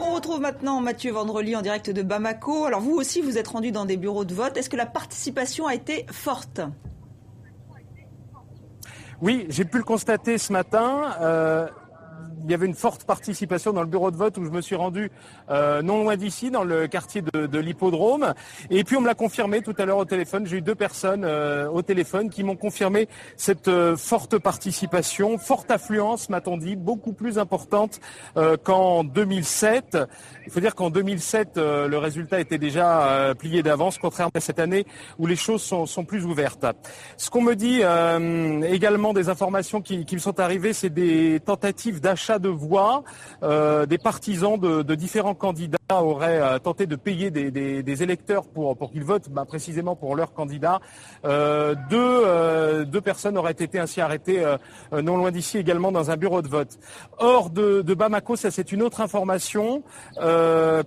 On retrouve maintenant Mathieu Vandrely en direct de Bamako. Alors vous aussi, vous êtes rendu dans des bureaux de vote. Est-ce que la participation a été forte ? Oui, j'ai pu le constater ce matin. Il y avait une forte participation dans le bureau de vote où je me suis rendu non loin d'ici, dans le quartier de l'Hippodrome. Et puis on me l'a confirmé tout à l'heure au téléphone. J'ai eu 2 personnes au téléphone qui m'ont confirmé cette forte participation, forte affluence, m'a-t-on dit, beaucoup plus importante qu'en 2007. Il faut dire qu'en 2007, le résultat était déjà plié d'avance, contrairement à cette année où les choses sont plus ouvertes. Ce qu'on me dit également, des informations qui me sont arrivées, c'est des tentatives d'achat de voix. Des partisans de différents candidats auraient tenté de payer des électeurs pour qu'ils votent précisément pour leur candidat. Deux personnes auraient été ainsi arrêtées non loin d'ici également dans un bureau de vote. Hors de Bamako, ça c'est une autre information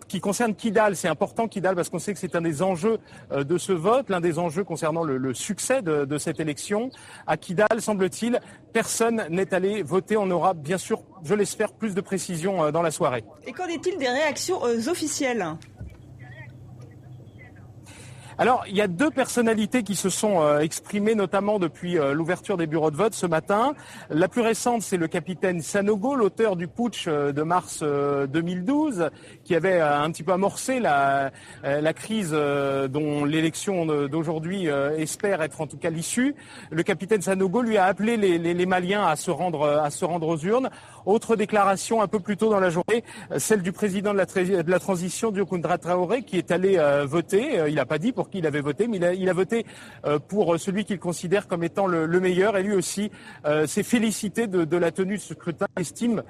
qui concerne Kidal. C'est important Kidal parce qu'on sait que c'est un des enjeux de ce vote, l'un des enjeux concernant le succès de cette élection. À Kidal, semble-t-il, personne n'est allé voter. On aura bien sûr, je l'espère, plus de précisions dans la soirée. Et qu'en est-il des réactions officielles ? Alors, il y a 2 personnalités qui se sont exprimées, notamment depuis l'ouverture des bureaux de vote ce matin. La plus récente, c'est le capitaine Sanogo, l'auteur du putsch de mars 2012, qui avait un petit peu amorcé la crise dont l'élection d'aujourd'hui espère être en tout cas l'issue. Le capitaine Sanogo lui a appelé les Maliens à se rendre aux urnes. Autre déclaration un peu plus tôt dans la journée, celle du président de la transition, Diokoundra Traoré, qui est allé voter. Il n'a pas dit pour qui il avait voté, mais il a voté pour celui qu'il considère comme étant le meilleur. Et lui aussi s'est félicité de la tenue de ce scrutin. Il estime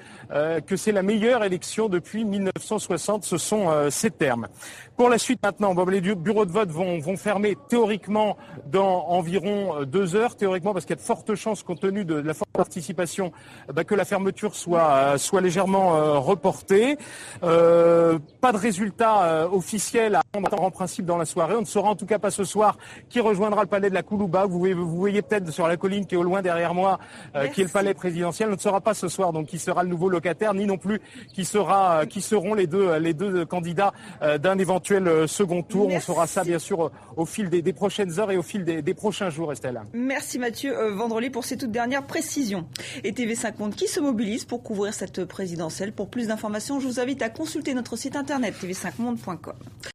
que c'est la meilleure élection depuis 1960. Ce sont ses termes. Pour la suite maintenant, les bureaux de vote vont fermer théoriquement dans environ 2 heures. Théoriquement parce qu'il y a de fortes chances, compte tenu de la forte participation, que la fermeture soit légèrement reportée. Pas de résultat officiel à attendre en principe dans la soirée. On ne saura en tout cas pas ce soir qui rejoindra le palais de la Koulouba. Vous voyez peut-être sur la colline qui est au loin derrière moi, qui est le palais présidentiel. On ne saura pas ce soir donc qui sera le nouveau locataire, ni non plus qui seront les deux candidats d'un éventuel second tour. Merci. On saura ça bien sûr au fil des prochaines heures et au fil des prochains jours, Estelle. Merci Mathieu Vandrely pour ces toutes dernières précisions. Et TV5 Monde qui se mobilise pour couvrir cette présidentielle. Pour plus d'informations, je vous invite à consulter notre site internet tv5monde.com.